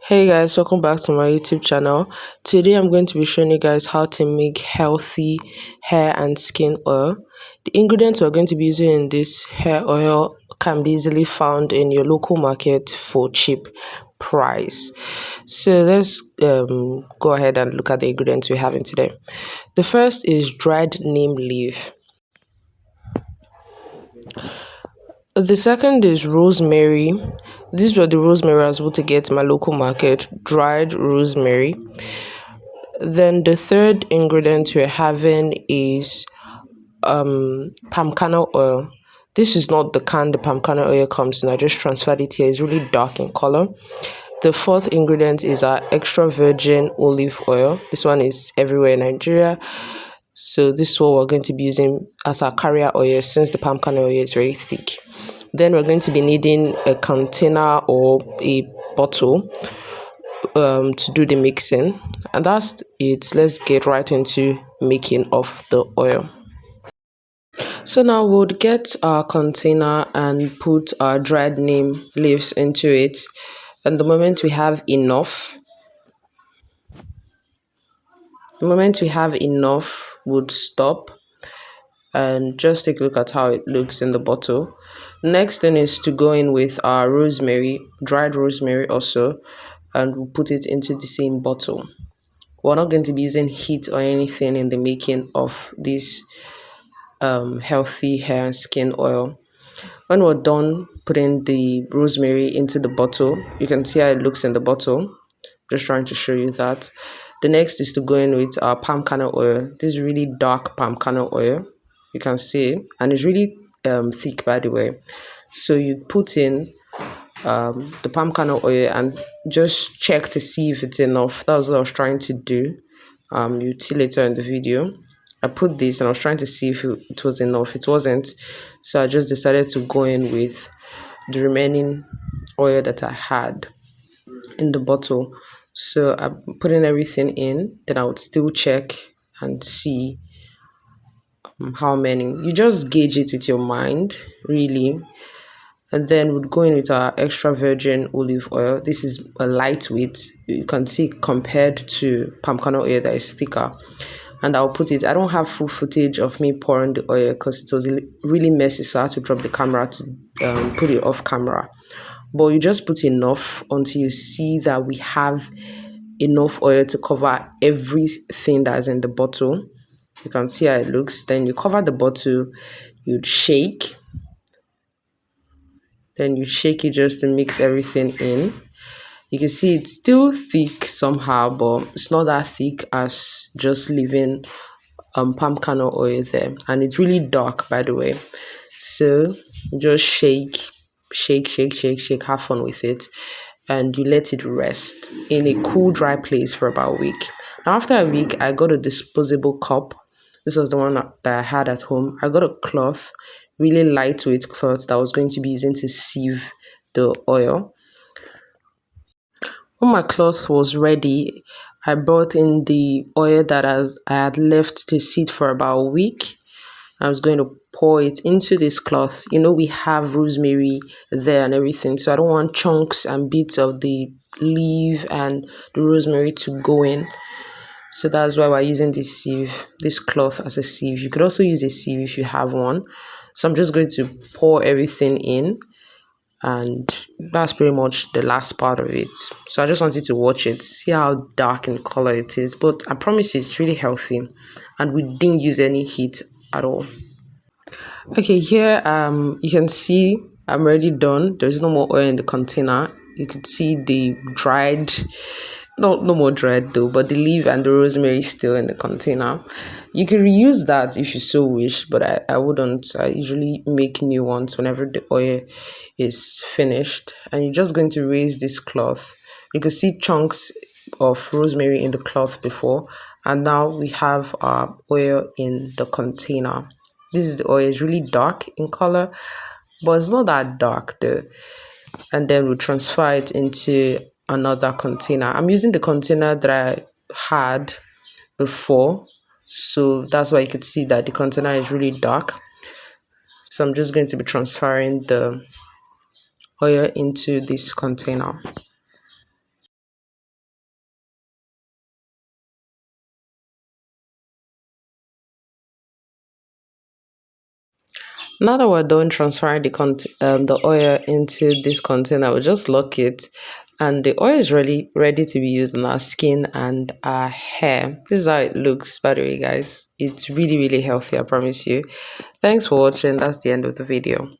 Hey guys, welcome back to my YouTube channel. Today I'm going to be showing you guys how to make healthy hair and skin oil. The ingredients we're going to be using in this hair oil can be easily found in your local market for cheap price. So let's go ahead and look at the ingredients we have in today. The first is dried neem leaf. The second is rosemary. These were the rosemary I was able to get in my local market, dried rosemary. Then the third ingredient we're having is palm kernel oil. This is not the can the palm kernel oil comes in. I just transferred it here. It's really dark in color. The fourth ingredient is our extra virgin olive oil. This one is everywhere in Nigeria. So this is what we're going to be using as our carrier oil since the palm kernel oil is very thick. Then we're going to be needing a container or a bottle to do the mixing, and that's it. Let's get right into making of the oil. So now we'll get our container and put our dried neem leaves into it, and the moment we have enough would stop and just take a look at how it looks in the bottle. Next thing is to go in with our rosemary, dried rosemary also, and we'll put it into the same bottle. We're not going to be using heat or anything in the making of this healthy hair and skin oil. When we're done putting the rosemary into the bottle, you can see how it looks in the bottle. Just trying to show you that. The next is to go in with our palm kernel oil. This is really dark palm kernel oil. You can see, and it's really thick, by the way. So you put in the palm kernel oil and just check to see if it's enough. That was what I was trying to do. You see later in the video. I put this and I was trying to see if it was enough. It wasn't, so I just decided to go in with the remaining oil that I had in the bottle. So I'm putting everything in, then I would still check and see how many. You just gauge it with your mind, really. And then we'd go in with our extra virgin olive oil. This is a lightweight. You can see compared to palm kernel oil that is thicker. And I'll put it, I don't have full footage of me pouring the oil because it was really messy, so I had to drop the camera to put it off camera. But you just put enough until you see that we have enough oil to cover everything that is in the bottle. You can see how it looks. Then you cover the bottle, you'd shake. Then you shake it just to mix everything in. You can see it's still thick somehow, but it's not that thick as just leaving palm kernel oil there. And it's really dark, by the way. So just shake, have fun with it. And you let it rest in a cool, dry place for about a week. Now, after a week, I got a disposable cup. This was the one that I had at home. I got a cloth, really lightweight cloth that I was going to be using to sieve the oil. When my cloth was ready, I brought in the oil that I had left to sit for about a week. I was going to pour it into this cloth. You know, we have rosemary there and everything, so I don't want chunks and bits of the leaf and the rosemary to go in. So that's why we're using this sieve, this cloth as a sieve. You could also use a sieve if you have one. So I'm just going to pour everything in, and that's pretty much the last part of it. So I just wanted to watch it, see how dark in color it is. But I promise you, it's really healthy, and we didn't use any heat at all. Okay, here you can see I'm already done. There's no more oil in the container. You could see the dried, no more dried though, but the leaf and the rosemary is still in the container. You can reuse that if you so wish, but I wouldn't. I usually make new ones whenever the oil is finished. And you're just going to raise this cloth. You can see chunks of rosemary in the cloth before, and now we have our oil in the container. This is the oil. It's really dark in color, but it's not that dark though. And then we'll transfer it into another container. I'm using the container that I had before, so that's why you could see that the container is really dark. So I'm just going to be transferring the oil into this container. Now that we're done transferring the oil into this container, we'll just lock it, and the oil is really ready to be used on our skin and our hair. This is how it looks, by the way, guys. It's really, really healthy, I promise you. Thanks for watching. That's the end of the video.